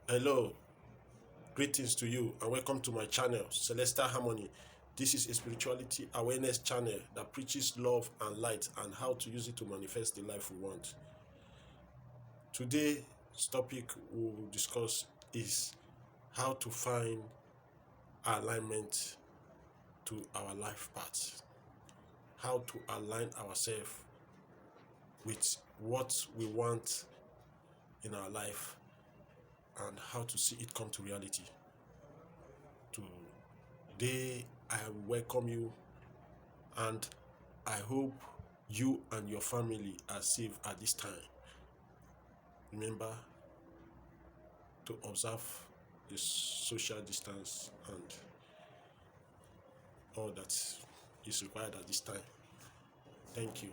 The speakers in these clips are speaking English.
Hello, greetings to you, and welcome to my channel, Celestial Harmony. This is a spirituality awareness channel that preaches love and light and how to use it to manifest the life we want. Today's topic we'll discuss is how to find alignment to our life path, how to align ourselves with what we want in our life, and how to see it come to reality. Today, I welcome you, and I hope you and your family are safe at this time. Remember to observe the social distance and all that is required at this time. Thank you.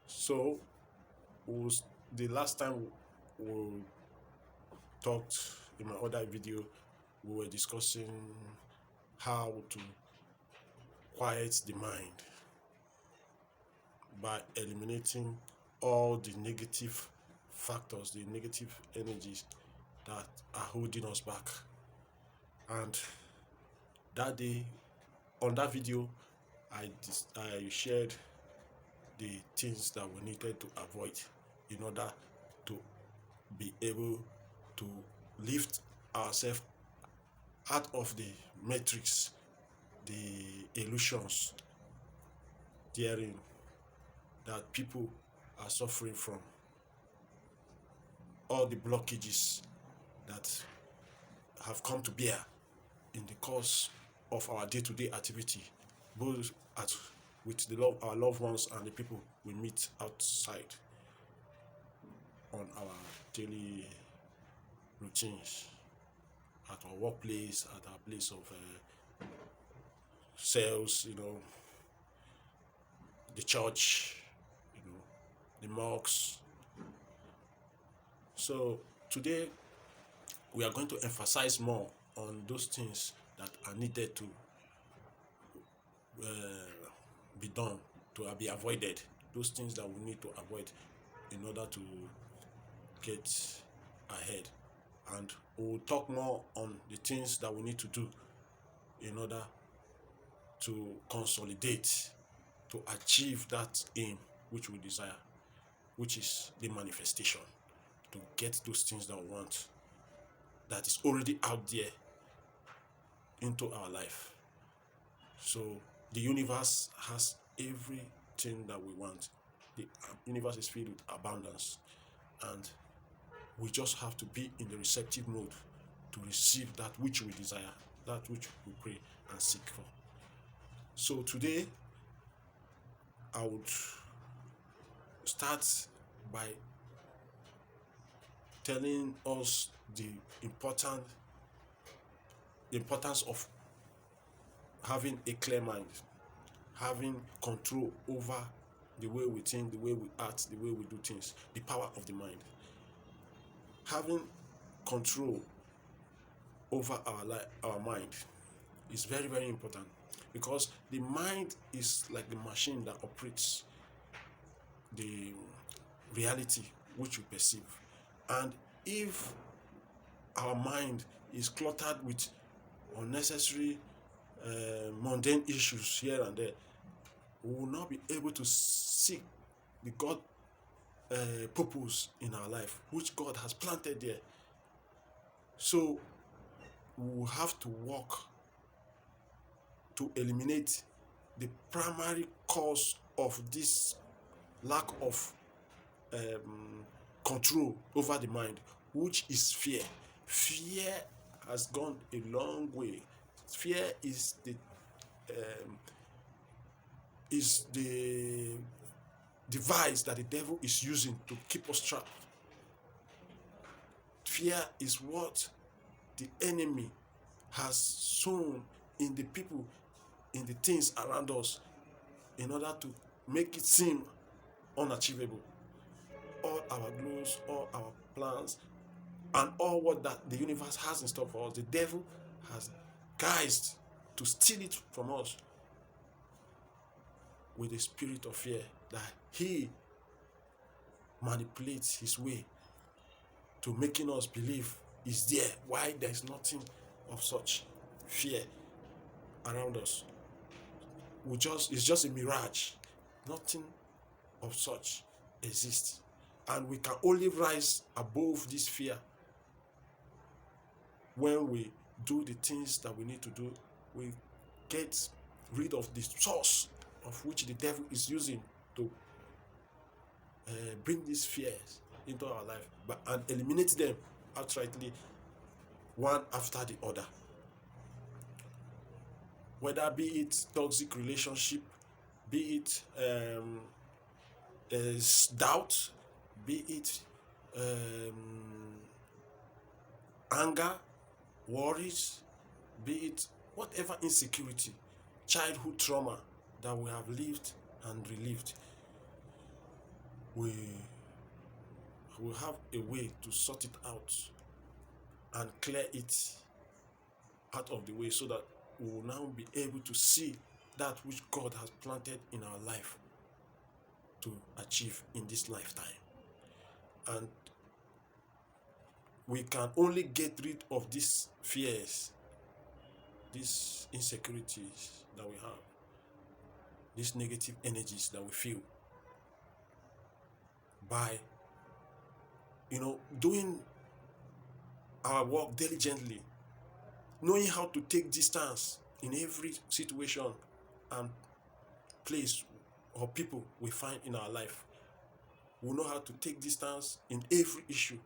So, was the last time we talked in my other video, we were discussing how to quiet the mind by eliminating all the negative factors, the negative energies that are holding us back. And that day, on that video, I shared the things that we needed to avoid in order to be able to lift ourselves out of the matrix, the illusions therein that people are suffering from, all the blockages that have come to bear in the course of our day-to-day activity, both with our loved ones and the people we meet outside on our daily routines, at our workplace, at our place of sales, the church, the mosques. So today we are going to emphasize more on those things that are needed to uh, be done, to be avoided, those things that we need to avoid in order to get ahead. And we'll talk more on the things that we need to do in order to consolidate, to achieve that aim which we desire, which is the manifestation, to get those things that we want, that is already out there into our life. So the universe has everything that we want. The universe is filled with abundance, and we just have to be in the receptive mode to receive that which we desire, that which we pray and seek for. So today, I would start by telling us the importance of having a clear mind, having control over the way we think, the way we act, the way we do things, the power of the mind. Having control over our mind is very, very important, because the mind is like the machine that operates the reality which we perceive. And if our mind is cluttered with unnecessary mundane issues here and there, we will not be able to seek the God purpose in our life, which God has planted there. So we will have to work to eliminate the primary cause of this lack of control over the mind, which is fear. Fear has gone a long way. Fear um, is the device that the devil is using to keep us trapped. Fear is what the enemy has sown in the people, in the things around us, in order to make it seem unachievable. All our goals, all our plans, and all what that the universe has in store for us, the devil has guised to steal it from us with the spirit of fear, that he manipulates his way to making us believe is there. Why there's nothing of such fear around us? It's just a mirage. Nothing of such exists. And we can only rise above this fear when we do the things that we need to do. We get rid of the source of which the devil is using to bring these fears into our life, and eliminate them outrightly, one after the other. Whether be it toxic relationship, be it doubt, be it anger, worries, be it whatever insecurity, childhood trauma that we have lived and relived, we will have a way to sort it out and clear it out of the way, so that we will now be able to see that which God has planted in our life to achieve in this lifetime. And we can only get rid of these fears, these insecurities that we have, these negative energies that we feel, by doing our work diligently, knowing how to take distance in every situation and place or people we find in our life. We know how to take distance in every issue.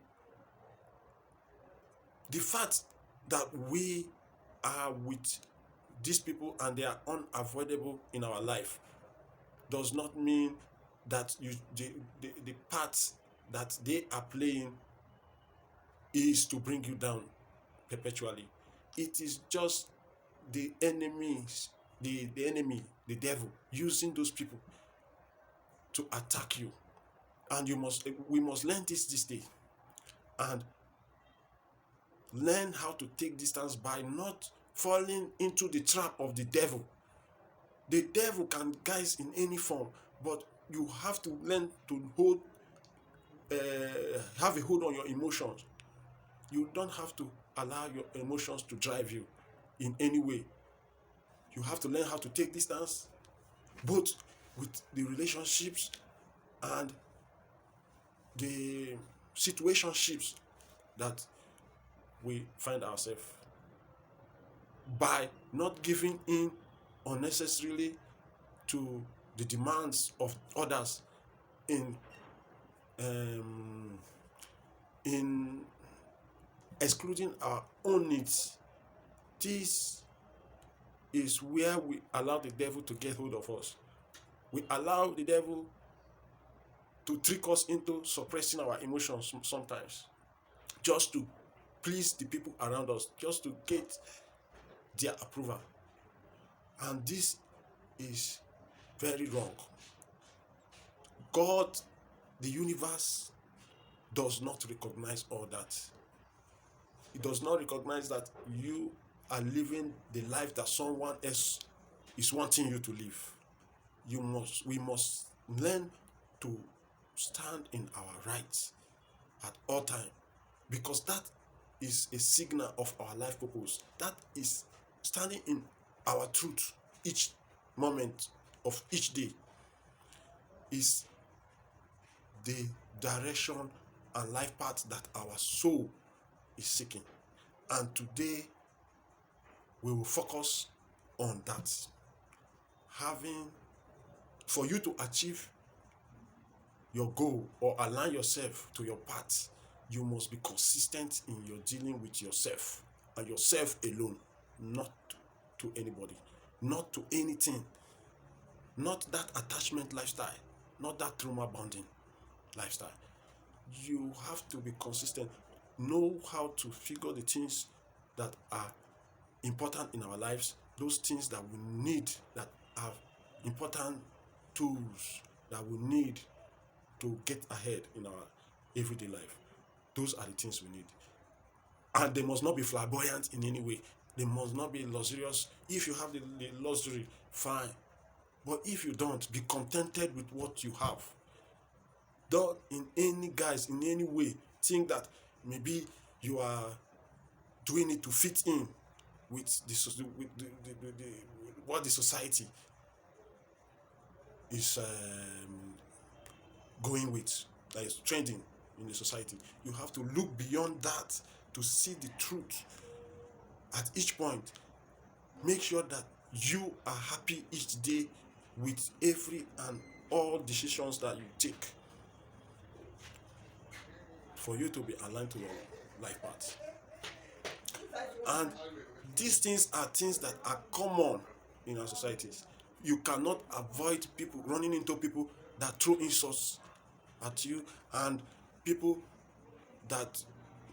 The fact that we are with these people and they are unavoidable in our life does not mean that the part that they are playing is to bring you down perpetually. It is just the enemies, the enemy, the devil, using those people to attack you. And we must learn this day, and learn how to take distance by not falling into the trap of the devil. The devil can guise in any form, but you have to learn to have a hold on your emotions. You don't have to allow your emotions to drive you in any way. You have to learn how to take distance, both with the relationships and the situationships that we find ourselves, by not giving in unnecessarily to the demands of others in excluding our own needs. This is where we allow the devil to get hold of us. We allow the devil to trick us into suppressing our emotions sometimes, just to please the people around us, just to get their approval. And this is very wrong. God, the universe, does not recognize all that. It does not recognize that you are living the life that someone else is wanting you to live. We must learn to stand in our rights at all time, because that is a signal of our life purpose. That is standing in our truth each moment of each day, is the direction and life path that our soul is seeking. And today we will focus on that. For you to achieve your goal or align yourself to your path, you must be consistent in your dealing with yourself and yourself alone, not to anybody, not to anything, not that attachment lifestyle, not that trauma bonding lifestyle. You have to be consistent. Know how to figure the things that are important in our lives, those things that we need, that are important tools that we need to get ahead in our everyday life. Those are the things we need. And they must not be flamboyant in any way. They must not be luxurious. If you have the luxury, fine. But if you don't, be contented with what you have. Don't in any way think that maybe you are doing it to fit in with what the society is going with, that is trending in the society. You have to look beyond that to see the truth at each point. Make sure that you are happy each day with every and all decisions that you take, for you to be aligned to your life path. And these things are things that are common in our societies. You cannot avoid people running into people that throw insults at you, and people that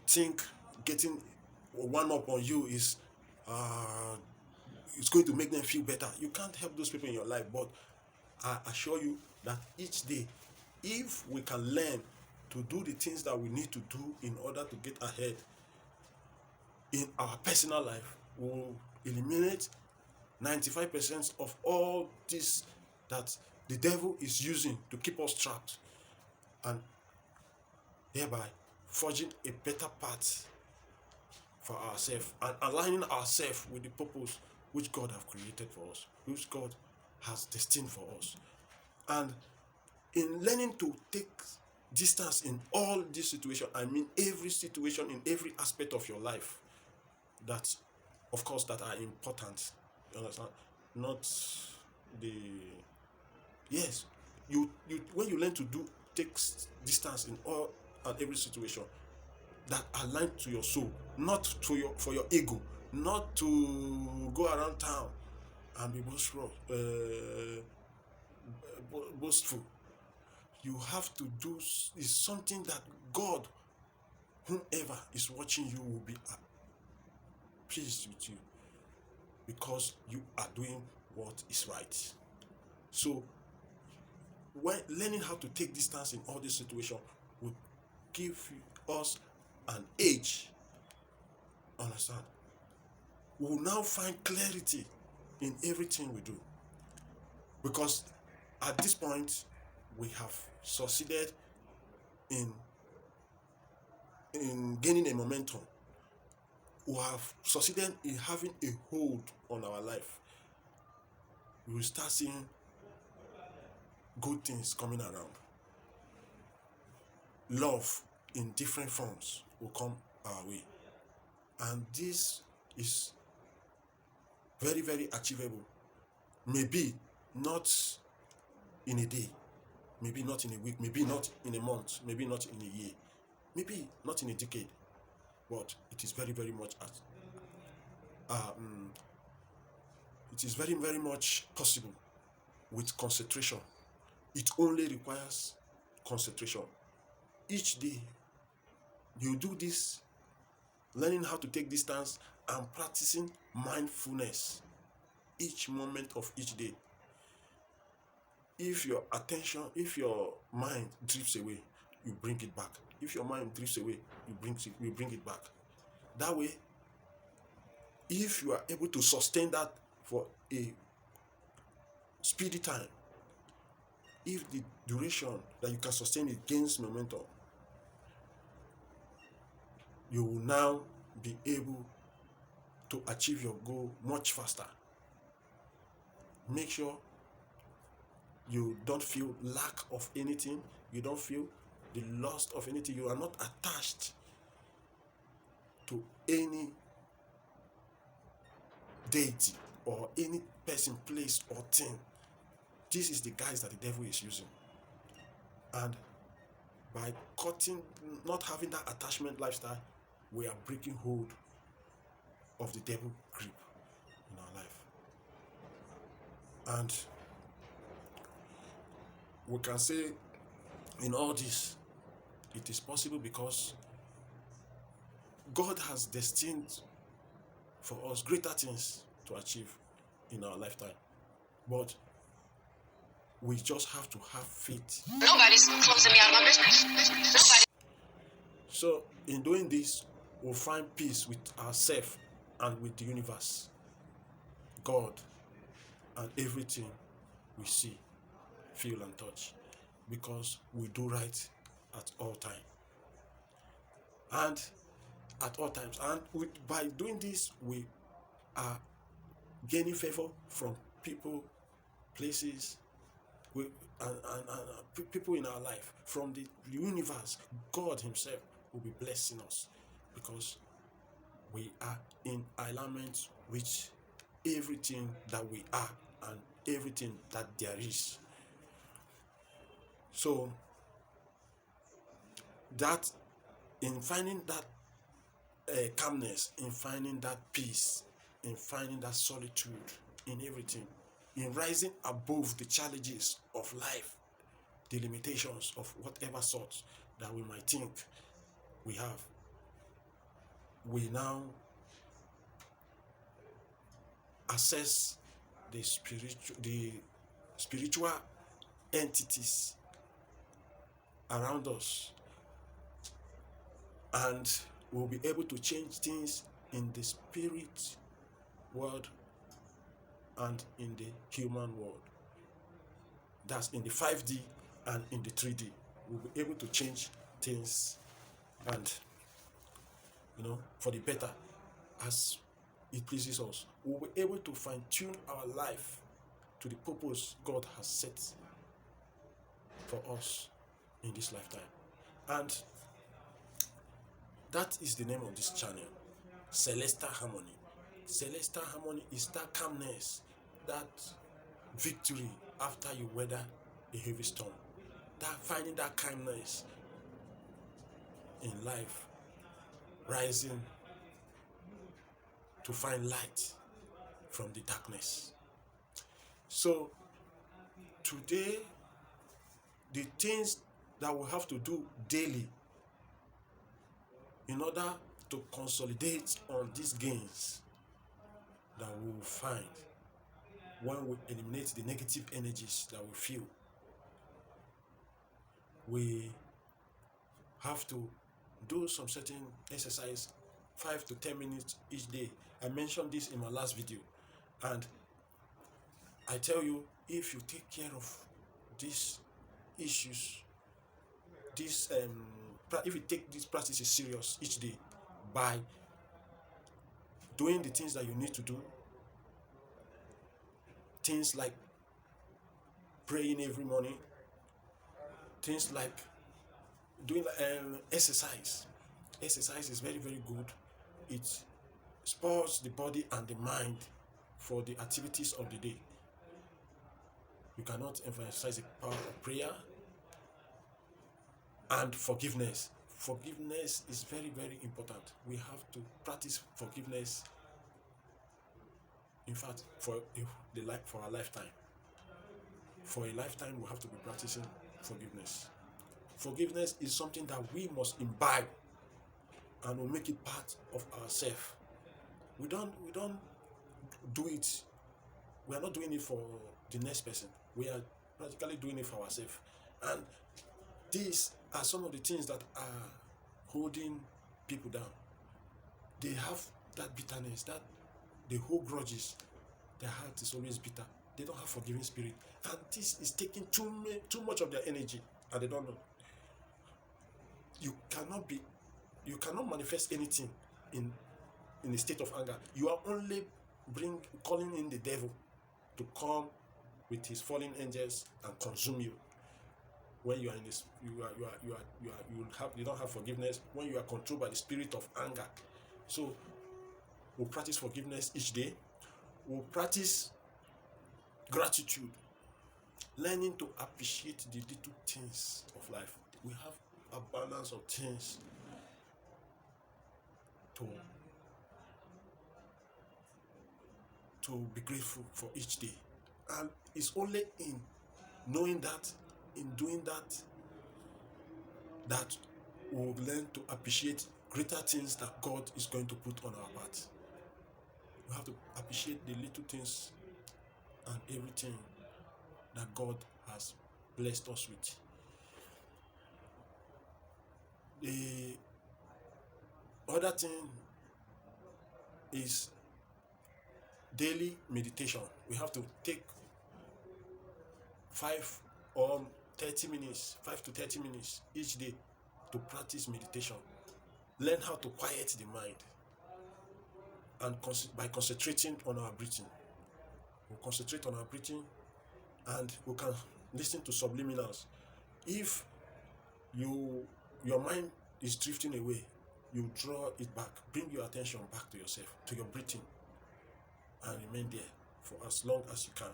think getting one up on you is it's going to make them feel better. You can't help those people in your life, but I assure you that each day, if we can learn to do the things that we need to do in order to get ahead in our personal life, we will eliminate 95% of all this that the devil is using to keep us trapped, and thereby forging a better path for ourselves and aligning ourselves with the purpose which God has created for us, which God has destined for us. And in learning to take distance in all these situations, I mean every situation in every aspect of your life, that of course that are important, you understand? Not the yes, you when you learn to take distance in all and every situation that align to your soul, not to your for your ego, not to go around town and be boastful. You have to do is something that God, whomever is watching you, will be pleased with you, because you are doing what is right. So when learning how to take distance in all this situation will give us an edge. Understand? We will now find clarity in everything we do, because at this point we have succeeded in gaining a momentum. We have succeeded in having a hold on our life. We will start seeing good things coming around. Love in different forms will come our way, and this is very, very achievable. Maybe not in a day, maybe not in a week, maybe not in a month, maybe not in a year, maybe not in a decade, but it is very, very much it is very, very much possible with concentration. It only requires concentration. Each day you do this, learning how to take distance and practicing mindfulness each moment of each day. If your mind drifts away, you bring it back. If your mind drifts away, you bring it back. That way, if you are able to sustain that for a speedy time, if the duration that you can sustain it gains momentum, you will now be able to achieve your goal much faster. Make sure you don't feel lack of anything. You don't feel the loss of anything. You are not attached to any deity or any person, place, or thing. This is the guise that the devil is using. And by not having that attachment lifestyle, we are breaking hold of the devil grip in our life. And we can say in all this, it is possible because God has destined for us greater things to achieve in our lifetime. But we just have to have faith. Nobody's closing me out of my business. So in doing this, we'll find peace with ourselves and with the universe, God, and everything we see, feel, and touch, because we do right at all time. And at all times. And by doing this, we are gaining favor from people, places, we, and people in our life, from the universe. God Himself will be blessing us because we are in alignment with everything that we are and everything that there is. So that in finding that calmness, in finding that peace, in finding that solitude in everything, in rising above the challenges of life, the limitations of whatever sort that we might think we have, we now assess the spiritual entities around us, and we'll be able to change things in the spirit world and in the human world. That's in the 5D and in the 3D. We'll be able to change things, and for the better, as it pleases us. We'll be able to fine-tune our life to the purpose God has set for us in this lifetime. And that is the name of this channel, Celestial Harmony. Celestial Harmony is that calmness, that victory after you weather a heavy storm, that finding that kindness in life, rising to find light from the darkness. So today, the things that we have to do daily in order to consolidate on these gains that we will find when we eliminate the negative energies that we feel, we have to do some certain exercise, 5 to 10 minutes each day. I mentioned this in my last video, and I tell you, if you take care of these issues, if you take these practices serious each day by doing the things that you need to do, things like praying every morning, things like doing exercise. Exercise is very, very good. It spurs the body and the mind for the activities of the day. You cannot emphasize the power of prayer and forgiveness. Forgiveness is very, very important. We have to practice forgiveness, in fact, for our lifetime. For a lifetime, we have to be practicing forgiveness. Forgiveness is something that we must imbibe, and we'll make it part of ourselves. We don't do it. We are not doing it for the next person. We are practically doing it for ourselves. And these are some of the things that are holding people down. They have that bitterness, that they hold grudges. Their heart is always bitter. They don't have forgiving spirit, and this is taking too much of their energy, and they don't know. You cannot manifest anything in a state of anger. You are only calling in the devil to come with his fallen angels and consume you. When you are in this, you don't have forgiveness. When you are controlled by the spirit of anger. So we'll practice forgiveness each day. We'll practice gratitude, learning to appreciate the little things of life. We have abundance of things to be grateful for each day, and it's only in knowing that, in doing that, that we'll learn to appreciate greater things that God is going to put on our path. We have to appreciate the little things and everything that God has blessed us with. The other thing is daily meditation. We have to take 5 to 30 minutes each day to practice meditation. learn how to quiet the mind, and by concentrating on our breathing. We'll concentrate on our breathing, and we can listen to subliminals. If your mind is drifting away, you draw it back, bring your attention back to yourself, to your breathing, and remain there for as long as you can.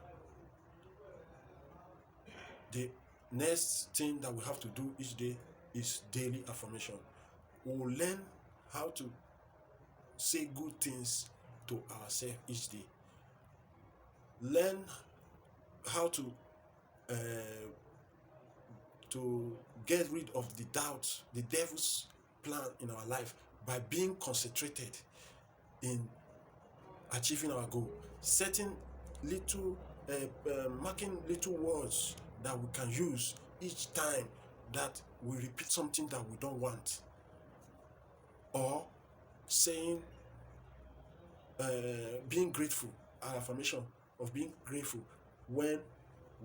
The next thing that we have to do each day is daily affirmation. We'll learn how to say good things to ourselves each day. Learn how to get rid of the doubt, the devil's plan in our life, by being concentrated in achieving our goal, setting little, marking little words that we can use each time that we repeat something that we don't want, or saying, being grateful, our affirmation of being grateful when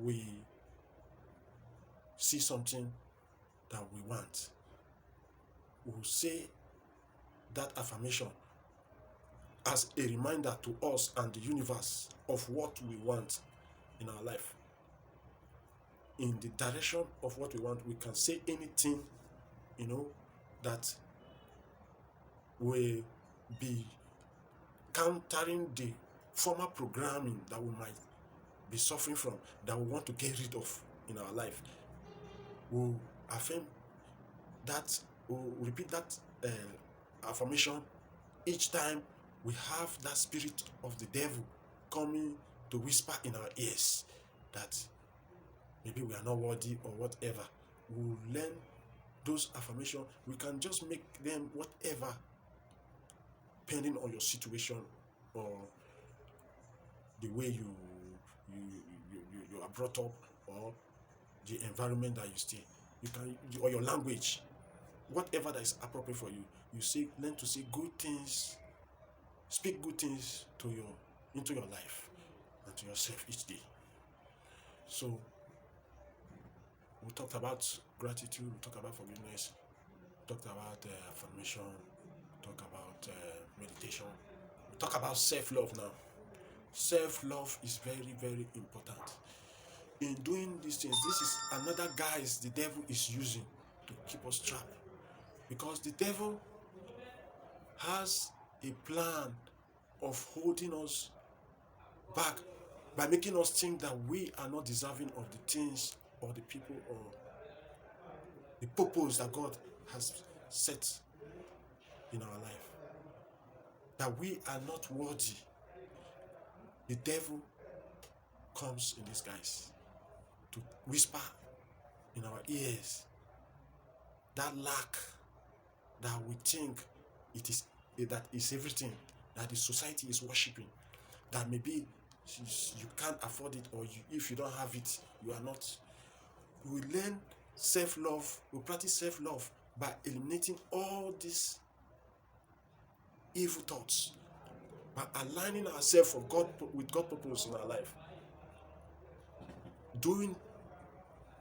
we see something that we want. We'll say that affirmation as a reminder to us and the universe of what we want in our life. In the direction of what we want, we can say anything, that will be countering the former programming that we might be suffering from, that we want to get rid of in our life. We'll affirm that, we'll repeat that affirmation each time we have that spirit of the devil coming to whisper in our ears that maybe we are not worthy or whatever. We'll learn those affirmations. We can just make them whatever, depending on your situation or the way you are brought up, or the environment that you stay. You can, or your language, whatever that is appropriate for you. You say, learn to say good things, speak good things into your life and to yourself each day. So we talked about gratitude, we talked about forgiveness, we talked about affirmation, we talked about meditation, we talk about self-love now. Self-love is very, very important. In doing these things, this is another guise the devil is using to keep us trapped, because the devil has a plan of holding us back by making us think that we are not deserving of the things or the people or the purpose that God has set in our life, that we are not worthy. The devil comes in disguise to whisper in our ears that lack that we think that is everything, that the society is worshipping, that maybe you can't afford it, or if you don't have it, you are not. We learn self-love, we practice self-love by eliminating all these evil thoughts, by aligning ourselves with God's purpose in our life,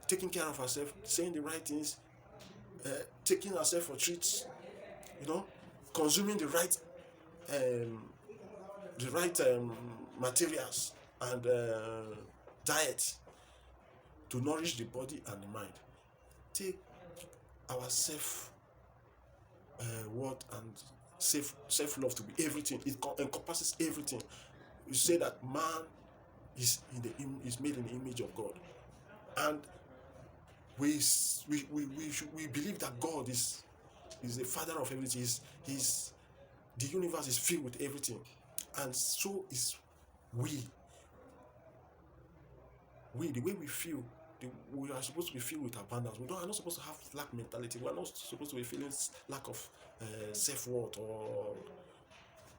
taking care of ourselves, saying the right things, taking ourselves for treats, consuming the right materials and diet to nourish the body and the mind. Take our self-worth and self-love to be everything. It encompasses everything. You say that man is made in the image of God, and we believe that God is the father of everything. The universe is filled with everything, and so is we. The way we feel, we are supposed to be filled with abundance. We are not supposed to have lack mentality. We are not supposed to be feeling lack of self-worth or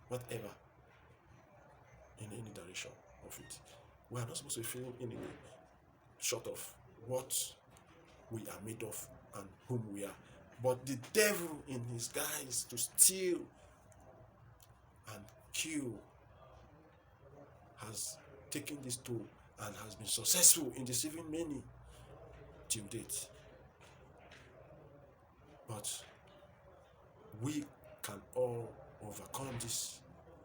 whatever in any direction of it. We are not supposed to be feeling anything short of what we are made of and whom we are. But the devil, in his guise to steal and kill, has taken this tool and has been successful in deceiving many till date. But we can all overcome this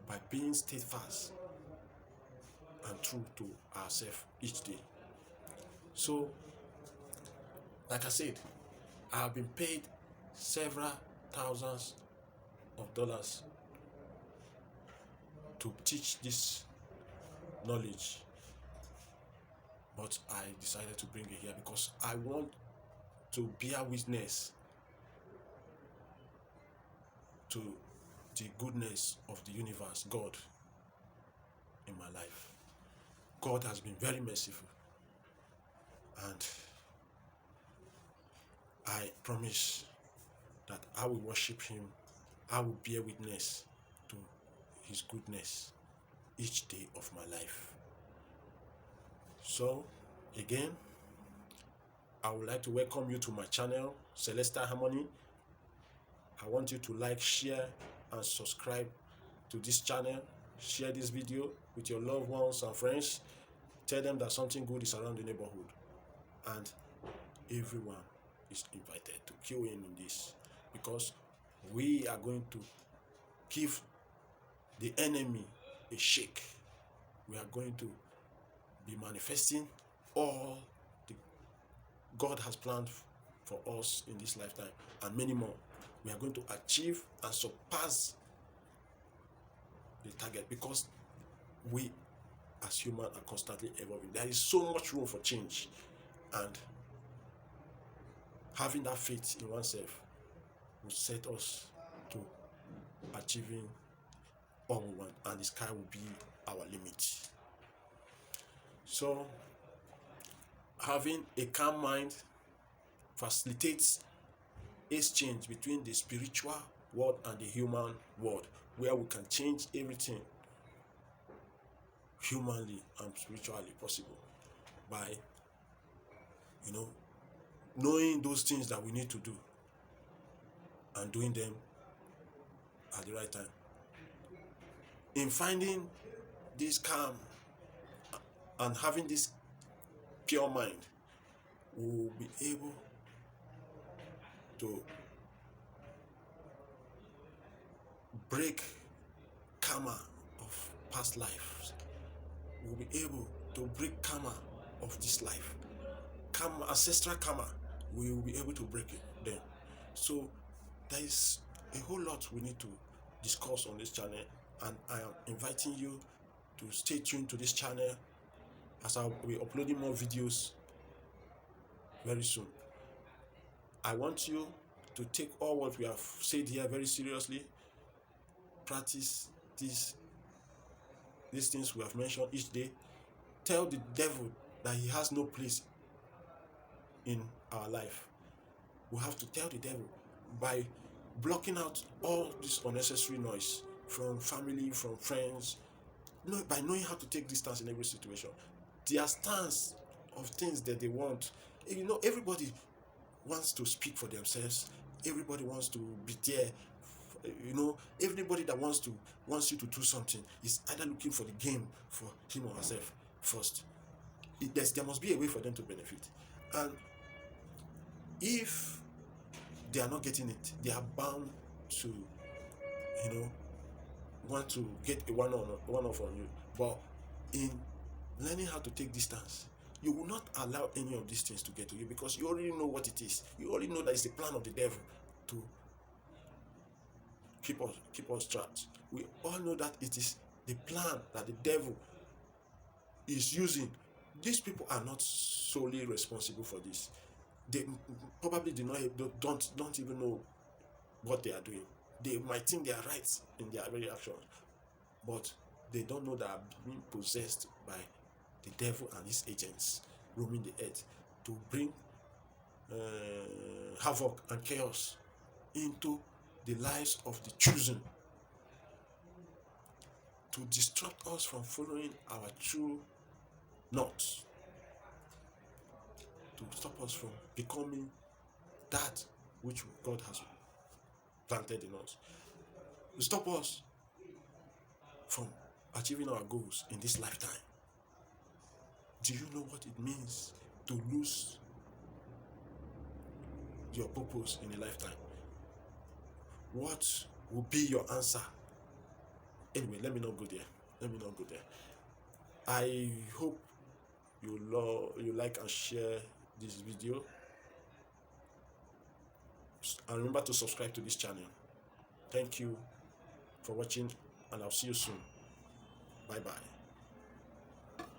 by being steadfast and true to ourselves each day. So, like I said, I have been paid several thousands of dollars to teach this knowledge, but I decided to bring it here because I want to bear witness to the goodness of the universe, God, in my life. God has been very merciful, and I promise that I will worship Him. I will bear witness to His goodness each day of my life. So, again, I would like to welcome you to my channel, Celestial Harmony. I want you to like, share, and subscribe to this channel. Share this video with your loved ones and friends. Tell them that something good is around the neighborhood, and everyone is invited to queue in this, because we are going to give the enemy a shake. We are going to be manifesting all the God has planned for us in this lifetime, and many more. We are going to achieve and surpass the target, because we as humans are constantly evolving. There is so much room for change, and having that faith in oneself will set us to achieving all we want, and the sky will be our limit. So, having a calm mind facilitates exchange between the spiritual world and the human world, where we can change everything humanly and spiritually possible by, knowing those things that we need to do and doing them at the right time. In finding this calm and having this pure mind, we will be able to break karma of past lives. We'll be able to break karma of this life. Karma, ancestral karma, we will be able to break it then. So there is a whole lot we need to discuss on this channel, and I am inviting you to stay tuned to this channel, as I will be uploading more videos very soon. I want you to take all what we have said here very seriously. Practice these things we have mentioned each day. Tell the devil that he has no place in our life. We have to tell the devil by blocking out all this unnecessary noise from family, from friends, by knowing how to take distance in every situation. Their stance of things that they want. Everybody wants to speak for themselves. Everybody wants to be there. Everybody that wants you to do something is either looking for the game for him or herself first. There must be a way for them to benefit, and if they are not getting it, they are bound to, want to get a one-off on you. But in learning how to take distance, you will not allow any of these things to get to you, because you already know what it is. You already know that it's the plan of the devil to keep us trapped. We all know that it is the plan that the devil is using. These people are not solely responsible for this. They probably don't even know what they are doing. They might think they are right in their very actions, but they don't know that are being possessed by the devil and his agents roaming the earth to bring havoc and chaos into the lives of the chosen, to distract us from following our true north, to stop us from becoming that which God has planted in us, to stop us from achieving our goals in this lifetime. Do you know what it means to lose your purpose in a lifetime? What will be your answer? Anyway, let me not go there. Let me not go there. I hope you like and share this video, and remember to subscribe to this channel. Thank you for watching, and I'll see you soon. Bye bye.